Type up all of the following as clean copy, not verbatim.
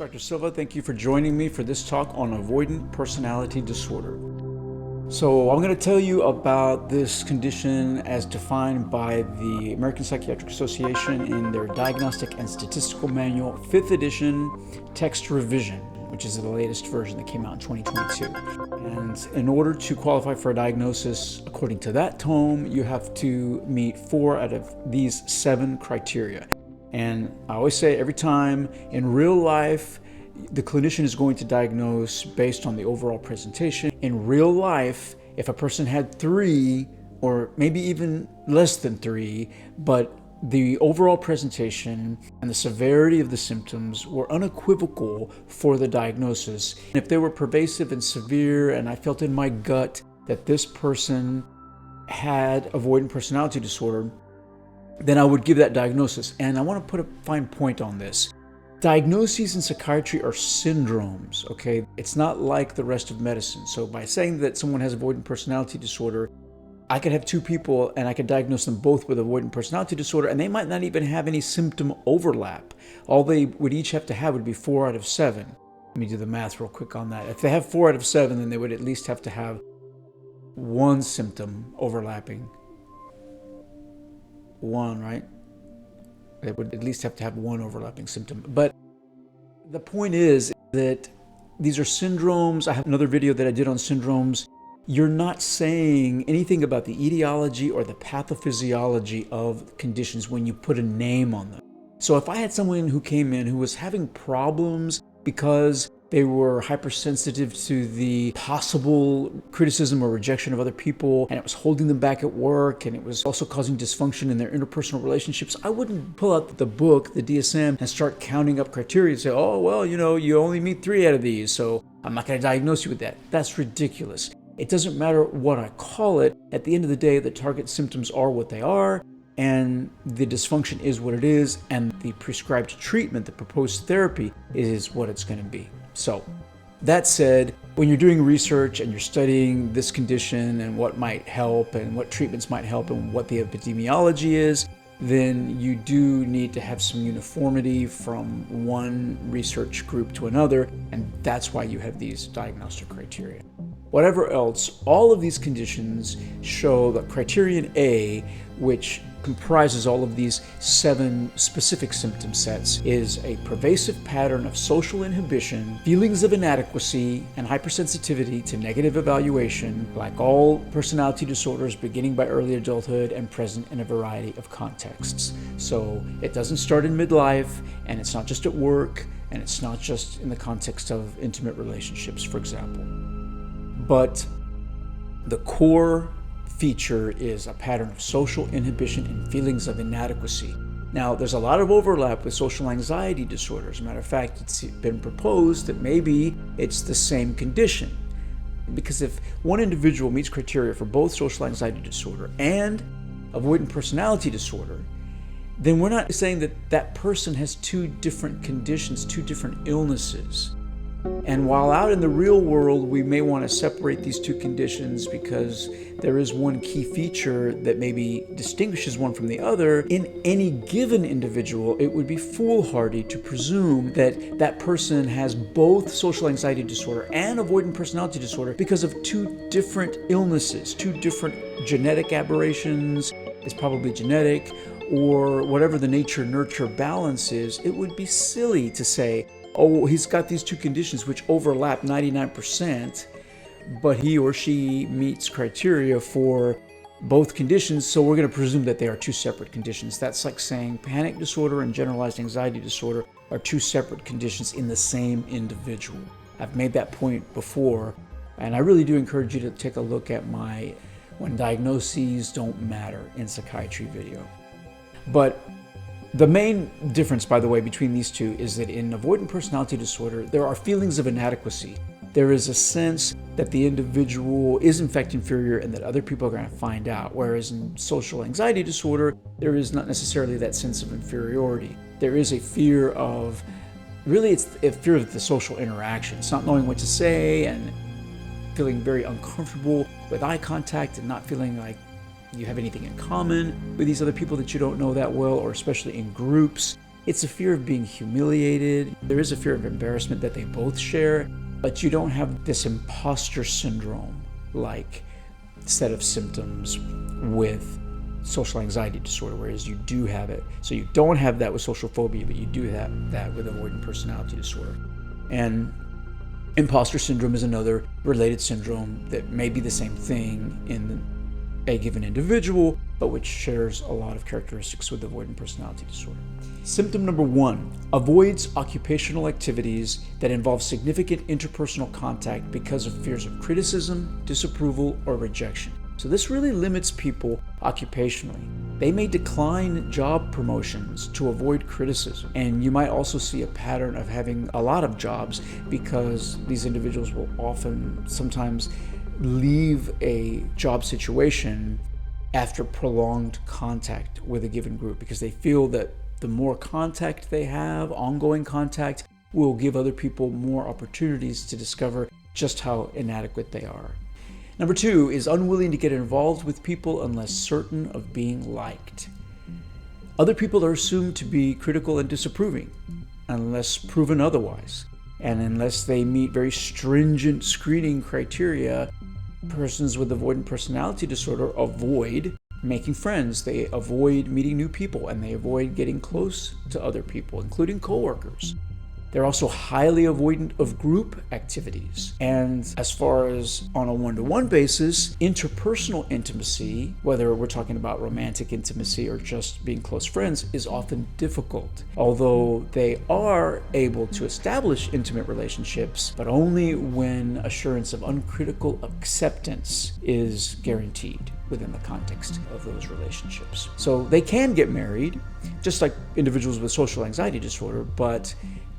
Dr. Silva. Thank you for joining me for this talk on Avoidant Personality Disorder. So I'm going to tell you about this condition as defined by the American Psychiatric Association in their Diagnostic and Statistical Manual, 5th edition, text revision, which is the latest version that came out in 2022. And in order to qualify for a diagnosis, according to that tome, you have to meet 4 out of these 7 criteria. And I always say every time, in real life, the clinician is going to diagnose based on the overall presentation. In real life, if a person had 3, or maybe even less than 3, but the overall presentation and the severity of the symptoms were unequivocal for the diagnosis. And if they were pervasive and severe, and I felt in my gut that this person had avoidant personality disorder, then I would give that diagnosis. And I want to put a fine point on this. Diagnoses in psychiatry are syndromes, okay? It's not like the rest of medicine. So by saying that someone has avoidant personality disorder, I could have 2 people and I could diagnose them both with avoidant personality disorder, and they might not even have any symptom overlap. All they would each have to have would be 4 out of 7. Let me do the math real quick on that. If they have 4 out of 7, then they would at least have to have 1 symptom overlapping. 1, right? They would at least have to have 1 overlapping symptom. But the point is that these are syndromes. I have another video that I did on syndromes. You're not saying anything about the etiology or the pathophysiology of conditions when you put a name on them. So if I had someone who came in who was having problems because they were hypersensitive to the possible criticism or rejection of other people, and it was holding them back at work, and it was also causing dysfunction in their interpersonal relationships, I wouldn't pull out the book, the DSM, and start counting up criteria and say, oh, well, you only meet 3 out of these, so I'm not going to diagnose you with that. That's ridiculous. It doesn't matter what I call it. At the end of the day, the target symptoms are what they are, and the dysfunction is what it is, and the prescribed treatment, the proposed therapy, is what it's going to be. So, that said, when you're doing research and you're studying this condition and what might help and what treatments might help and what the epidemiology is, then you do need to have some uniformity from one research group to another, and that's why you have these diagnostic criteria. Whatever else, all of these conditions show that criterion A, which comprises all of these 7 specific symptom sets, is a pervasive pattern of social inhibition, feelings of inadequacy, and hypersensitivity to negative evaluation, like all personality disorders beginning by early adulthood and present in a variety of contexts. So it doesn't start in midlife, and it's not just at work, and it's not just in the context of intimate relationships, for example. But the core feature is a pattern of social inhibition and feelings of inadequacy. Now, there's a lot of overlap with social anxiety disorder. As a matter of fact, it's been proposed that maybe it's the same condition. Because if one individual meets criteria for both social anxiety disorder and avoidant personality disorder, then we're not saying that that person has 2 different conditions, 2 different illnesses. And while out in the real world, we may want to separate these 2 conditions because there is one key feature that maybe distinguishes one from the other, in any given individual, it would be foolhardy to presume that that person has both social anxiety disorder and avoidant personality disorder because of 2 different illnesses, 2 different genetic aberrations. It's probably genetic, or whatever the nature-nurture balance is. It would be silly to say, oh, he's got these 2 conditions which overlap 99%, but he or she meets criteria for both conditions, so we're going to presume that they are 2 separate conditions. That's like saying panic disorder and generalized anxiety disorder are 2 separate conditions in the same individual. I've made that point before, and I really do encourage you to take a look at my When Diagnoses Don't Matter in Psychiatry video. But the main difference, by the way, between these 2 is that in avoidant personality disorder, there are feelings of inadequacy. There is a sense that the individual is in fact inferior and that other people are going to find out. Whereas in social anxiety disorder, there is not necessarily that sense of inferiority. There is a fear of, really it's a fear of the social interaction. It's not knowing what to say and feeling very uncomfortable with eye contact and not feeling like you have anything in common with these other people that you don't know that well, or especially in groups. It's a fear of being humiliated. There is a fear of embarrassment that they both share, but you don't have this imposter syndrome like set of symptoms with social anxiety disorder, whereas you do have it. So you don't have that with social phobia, but you do have that with avoidant personality disorder. And imposter syndrome is another related syndrome that may be the same thing in a given individual, but which shares a lot of characteristics with avoidant personality disorder. Symptom number 1, avoids occupational activities that involve significant interpersonal contact because of fears of criticism, disapproval, or rejection. So this really limits people occupationally. They may decline job promotions to avoid criticism. And you might also see a pattern of having a lot of jobs because these individuals will sometimes leave a job situation after prolonged contact with a given group because they feel that the more contact they have, ongoing contact, will give other people more opportunities to discover just how inadequate they are. Number 2 is unwilling to get involved with people unless certain of being liked. Other people are assumed to be critical and disapproving unless proven otherwise. And unless they meet very stringent screening criteria, persons with avoidant personality disorder avoid making friends. They avoid meeting new people, and they avoid getting close to other people, including coworkers. They're also highly avoidant of group activities. And as far as on a one-to-one basis, interpersonal intimacy, whether we're talking about romantic intimacy or just being close friends, is often difficult. Although they are able to establish intimate relationships, but only when assurance of uncritical acceptance is guaranteed within the context of those relationships. So they can get married, just like individuals with social anxiety disorder, but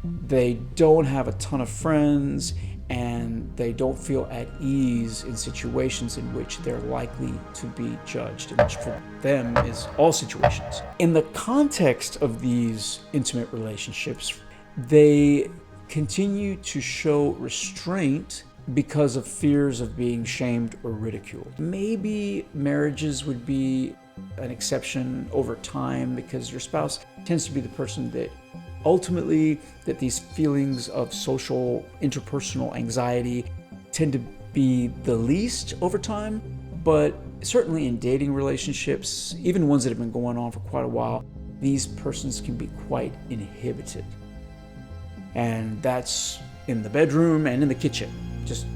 they don't have a ton of friends and they don't feel at ease in situations in which they're likely to be judged, which for them is all situations. In the context of these intimate relationships, they continue to show restraint because of fears of being shamed or ridiculed. Maybe marriages would be an exception over time because your spouse tends to be the person that ultimately that these feelings of social interpersonal anxiety tend to be the least over time. But certainly in dating relationships, even ones that have been going on for quite a while, these persons can be quite inhibited. And that's in the bedroom and in the kitchen, just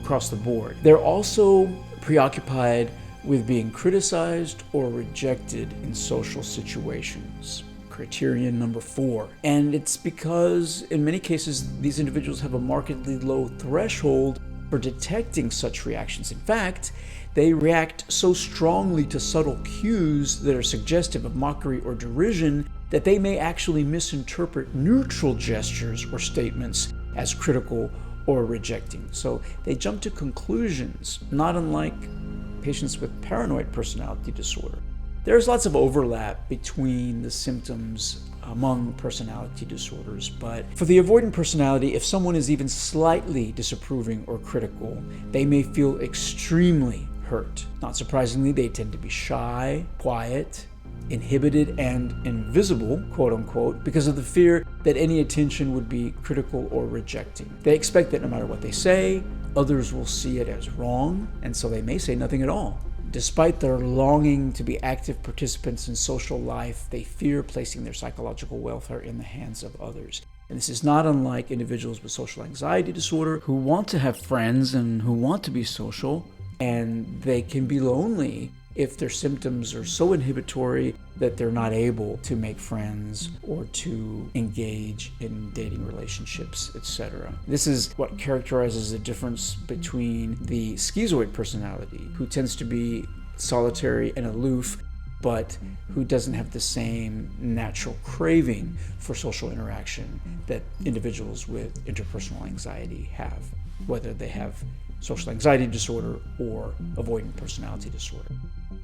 across the board. They're also preoccupied with being criticized or rejected in social situations. Criterion number 4. And it's because in many cases, these individuals have a markedly low threshold for detecting such reactions. In fact, they react so strongly to subtle cues that are suggestive of mockery or derision that they may actually misinterpret neutral gestures or statements as critical or rejecting. So they jump to conclusions, not unlike patients with paranoid personality disorder. There's lots of overlap between the symptoms among personality disorders, but for the avoidant personality, if someone is even slightly disapproving or critical, they may feel extremely hurt. Not surprisingly, they tend to be shy, quiet, inhibited, and invisible, quote unquote, because of the fear that any attention would be critical or rejecting. They expect that no matter what they say, others will see it as wrong, and so they may say nothing at all. Despite their longing to be active participants in social life, they fear placing their psychological welfare in the hands of others. And this is not unlike individuals with social anxiety disorder who want to have friends and who want to be social, and they can be lonely if their symptoms are so inhibitory that they're not able to make friends or to engage in dating relationships, etc. This is what characterizes the difference between the schizoid personality, who tends to be solitary and aloof, but who doesn't have the same natural craving for social interaction that individuals with interpersonal anxiety have, whether they have social anxiety disorder or avoidant personality disorder.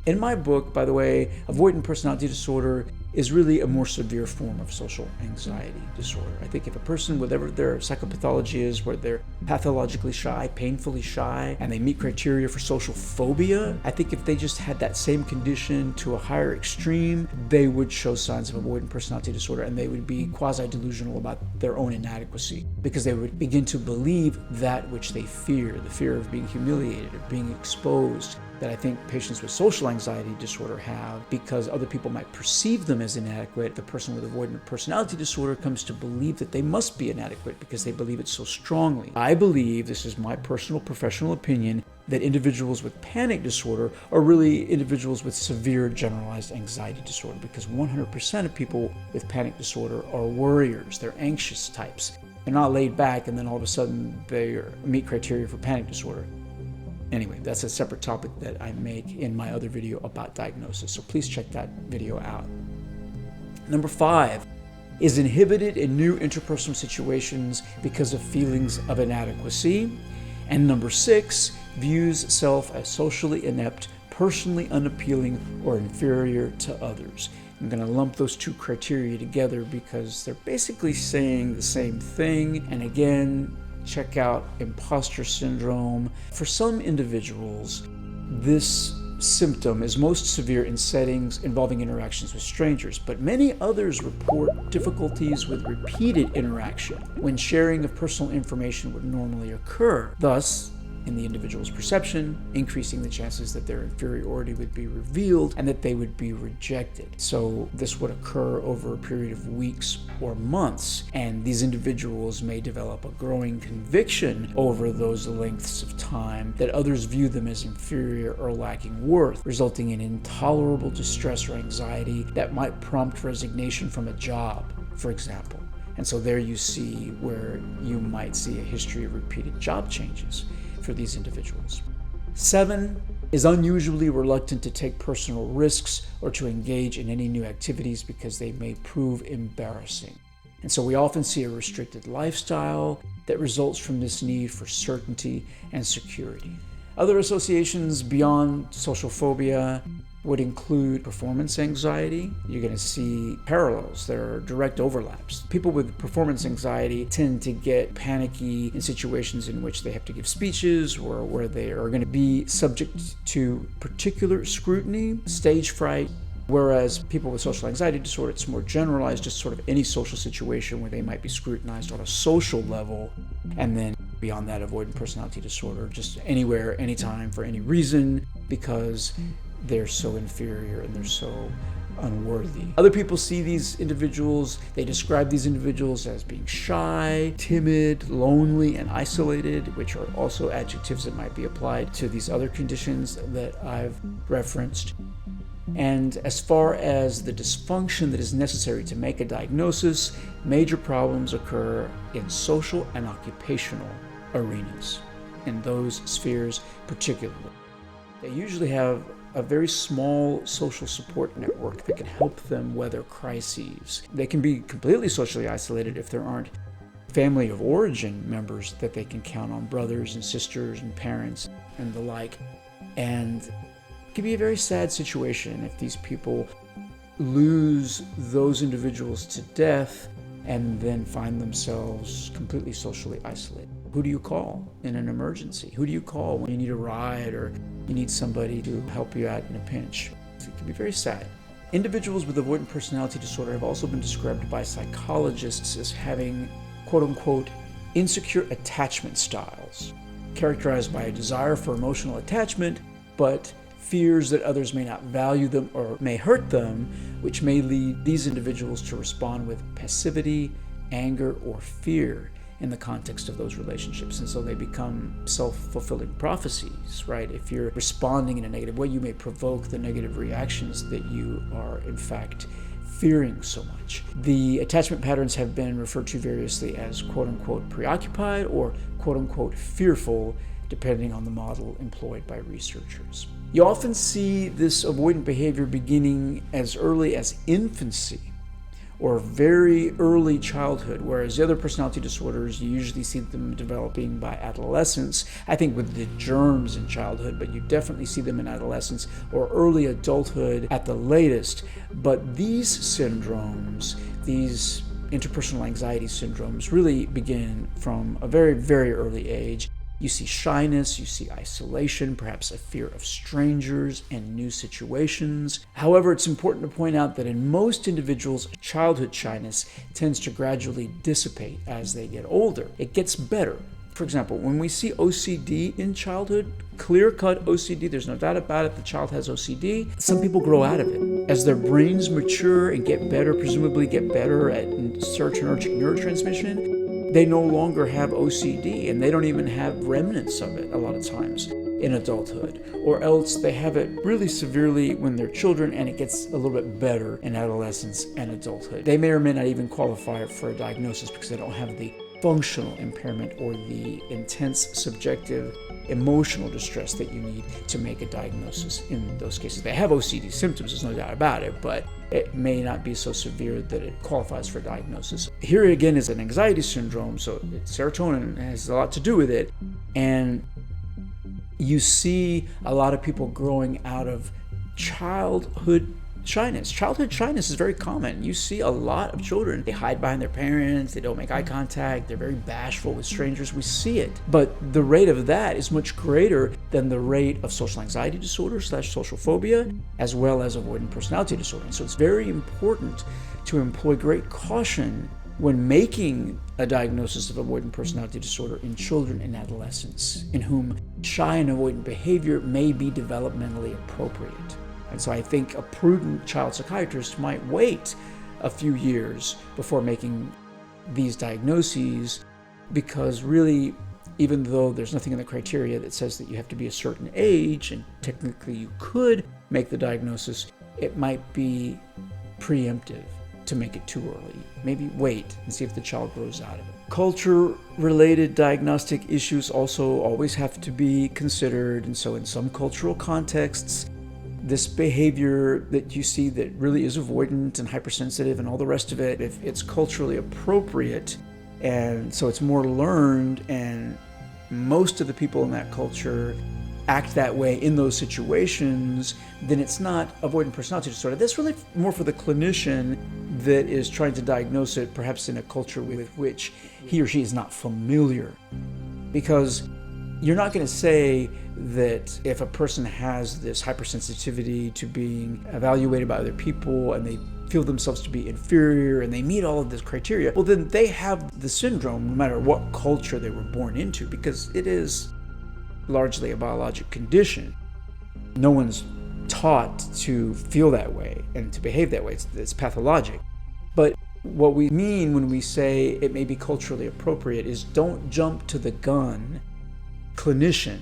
In my book, by the way, Avoidant Personality Disorder is really a more severe form of social anxiety disorder. I think if a person, whatever their psychopathology is, where they're pathologically shy, painfully shy, and they meet criteria for social phobia, I think if they just had that same condition to a higher extreme, they would show signs of avoidant personality disorder, and they would be quasi-delusional about their own inadequacy, because they would begin to believe that which they fear, the fear of being humiliated, of being exposed, that I think patients with social anxiety disorder have, because other people might perceive them as inadequate. The person with avoidant personality disorder comes to believe that they must be inadequate because they believe it so strongly. I believe, this is my personal professional opinion, that individuals with panic disorder are really individuals with severe generalized anxiety disorder, because 100% of people with panic disorder are worriers. They're anxious types. They're not laid back and then all of a sudden they meet criteria for panic disorder. Anyway, that's a separate topic that I make in my other video about diagnosis, so please check that video out. Number 5 is inhibited in new interpersonal situations because of feelings of inadequacy. And number 6, views self as socially inept, personally unappealing, or inferior to others. I'm going to lump those two criteria together because they're basically saying the same thing. And again, check out imposter syndrome. For some individuals, this symptom is most severe in settings involving interactions with strangers, but many others report difficulties with repeated interaction when sharing of personal information would normally occur. Thus, in the individual's perception, increasing the chances that their inferiority would be revealed and that they would be rejected. So this would occur over a period of weeks or months, and these individuals may develop a growing conviction over those lengths of time that others view them as inferior or lacking worth, resulting in intolerable distress or anxiety that might prompt resignation from a job, for example. And so there you see where you might see a history of repeated job changes for these individuals. 7 is unusually reluctant to take personal risks or to engage in any new activities because they may prove embarrassing. And so we often see a restricted lifestyle that results from this need for certainty and security. Other associations beyond social phobia would include performance anxiety. You're going to see parallels. There are direct overlaps. People with performance anxiety tend to get panicky in situations in which they have to give speeches or where they are going to be subject to particular scrutiny, stage fright. Whereas people with social anxiety disorder, it's more generalized, just sort of any social situation where they might be scrutinized on a social level. And then beyond that, avoidant personality disorder, just anywhere, anytime, for any reason, because they're so inferior and they're so unworthy. Other people see these individuals, they describe these individuals as being shy, timid, lonely, and isolated, which are also adjectives that might be applied to these other conditions that I've referenced. And as far as the dysfunction that is necessary to make a diagnosis, major problems occur in social and occupational arenas, in those spheres particularly. They usually have a very small social support network that can help them weather crises. They can be completely socially isolated if there aren't family of origin members that they can count on, brothers and sisters and parents and the like. And it can be a very sad situation if these people lose those individuals to death and then find themselves completely socially isolated. Who do you call in an emergency? Who do you call when you need a ride or you need somebody to help you out in a pinch? It can be very sad. Individuals with avoidant personality disorder have also been described by psychologists as having, quote unquote, insecure attachment styles, characterized by a desire for emotional attachment, but fears that others may not value them or may hurt them, which may lead these individuals to respond with passivity, anger, or fear in the context of those relationships. And so they become self-fulfilling prophecies, right? If you're responding in a negative way, you may provoke the negative reactions that you are in fact fearing so much. The attachment patterns have been referred to variously as quote-unquote preoccupied or quote-unquote fearful, depending on the model employed by researchers. You often see this avoidant behavior beginning as early as infancy or very early childhood, whereas the other personality disorders, you usually see them developing by adolescence, I think with the germs in childhood, but you definitely see them in adolescence or early adulthood at the latest. But these syndromes, these interpersonal anxiety syndromes, really begin from a very, very early age. You see shyness, you see isolation, perhaps a fear of strangers and new situations. However, it's important to point out that in most individuals, childhood shyness tends to gradually dissipate as they get older. It gets better. For example, when we see OCD in childhood, clear-cut OCD, there's no doubt about it, the child has OCD. Some people grow out of it. As their brains mature and get better, presumably get better at serotonergic neurotransmission, they no longer have OCD, and they don't even have remnants of it a lot of times in adulthood. Or else they have it really severely when they're children, and it gets a little bit better in adolescence and adulthood. They may or may not even qualify for a diagnosis because they don't have the functional impairment or the intense subjective emotional distress that you need to make a diagnosis in those cases. They have OCD symptoms, there's no doubt about it, but it may not be so severe that it qualifies for diagnosis. Here again is an anxiety syndrome, so serotonin has a lot to do with it, and you see a lot of people growing out of childhood shyness. Childhood shyness is very common. You see a lot of children. They hide behind their parents. They don't make eye contact. They're very bashful with strangers. We see it. But the rate of that is much greater than the rate of social anxiety disorder / social phobia, as well as avoidant personality disorder. And so it's very important to employ great caution when making a diagnosis of avoidant personality disorder in children and adolescents, in whom shy and avoidant behavior may be developmentally appropriate. And so I think a prudent child psychiatrist might wait a few years before making these diagnoses, because really, even though there's nothing in the criteria that says that you have to be a certain age, and technically you could make the diagnosis, it might be preemptive to make it too early. Maybe wait and see if the child grows out of it. Culture-related diagnostic issues also always have to be considered, and so in some cultural contexts, this behavior that you see that really is avoidant and hypersensitive and all the rest of it, if it's culturally appropriate, and so it's more learned, and most of the people in that culture act that way in those situations, then it's not avoidant personality disorder. That's really more for the clinician that is trying to diagnose it, perhaps in a culture with which he or she is not familiar. Because you're not going to say that if a person has this hypersensitivity to being evaluated by other people and they feel themselves to be inferior and they meet all of this criteria, well, then they have the syndrome no matter what culture they were born into, because it is largely a biologic condition. No one's taught to feel that way and to behave that way. It's pathologic. But what we mean when we say it may be culturally appropriate is don't jump to the gun, clinician.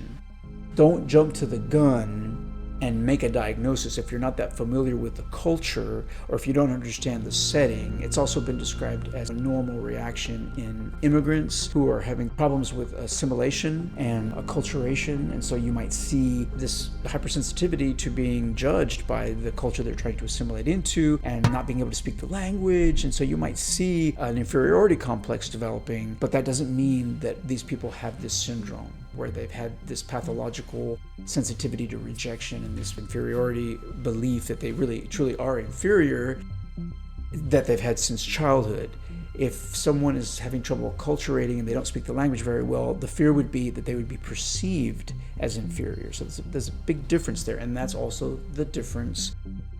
Don't jump to the gun and make a diagnosis if you're not that familiar with the culture or if you don't understand the setting. It's also been described as a normal reaction in immigrants who are having problems with assimilation and acculturation, and so you might see this hypersensitivity to being judged by the culture they're trying to assimilate into and not being able to speak the language, and so you might see an inferiority complex developing, but that doesn't mean that these people have this syndrome where they've had this pathological sensitivity to rejection and this inferiority belief that they really truly are inferior that they've had since childhood. If someone is having trouble acculturating and they don't speak the language very well, the fear would be that they would be perceived as inferior. So there's a big difference there, and that's also the difference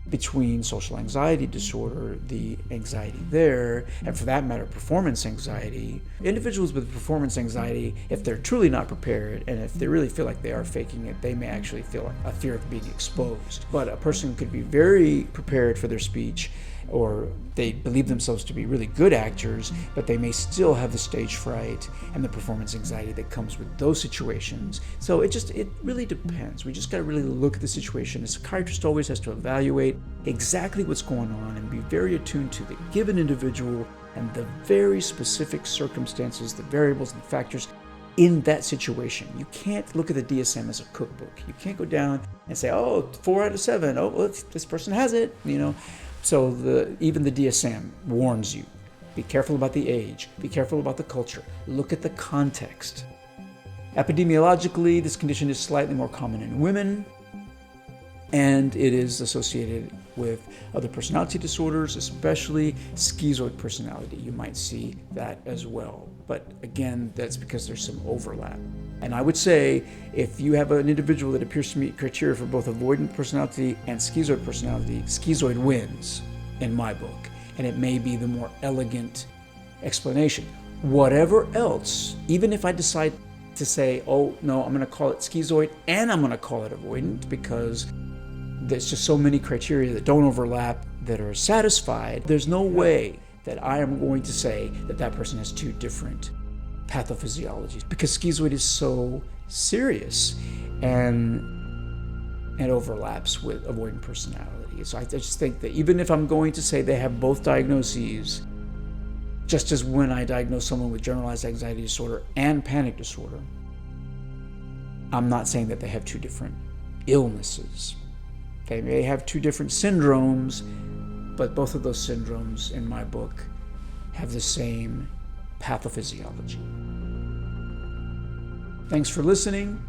between social anxiety disorder, the anxiety there, and for that matter, performance anxiety. Individuals with performance anxiety, if they're truly not prepared, and if they really feel like they are faking it, they may actually feel a fear of being exposed. But a person could be very prepared for their speech, or they believe themselves to be really good actors, but they may still have the stage fright and the performance anxiety that comes with those situations. So it really depends. We just got to really look at the situation. A psychiatrist always has to evaluate exactly what's going on and be very attuned to the given individual and the very specific circumstances, the variables and the factors in that situation. You can't look at the DSM as a cookbook. You can't go down and say, 4 out of 7. Oh, well, this person has it, So even the DSM warns you, be careful about the age, be careful about the culture, look at the context. Epidemiologically, this condition is slightly more common in women, and it is associated with other personality disorders, especially schizoid personality. You might see that as well. But again, that's because there's some overlap. And I would say if you have an individual that appears to meet criteria for both avoidant personality and schizoid personality, schizoid wins in my book. And it may be the more elegant explanation. Whatever else, even if I decide to say, oh no, I'm going to call it schizoid and I'm going to call it avoidant because there's just so many criteria that don't overlap that are satisfied, there's no way that I am going to say that that person has two different pathophysiologies, because schizoid is so serious and it overlaps with avoidant personality. So I just think that even if I'm going to say they have both diagnoses, just as when I diagnose someone with generalized anxiety disorder and panic disorder, I'm not saying that they have two different illnesses. They may have two different syndromes, but both of those syndromes in my book have the same pathophysiology. Thanks for listening.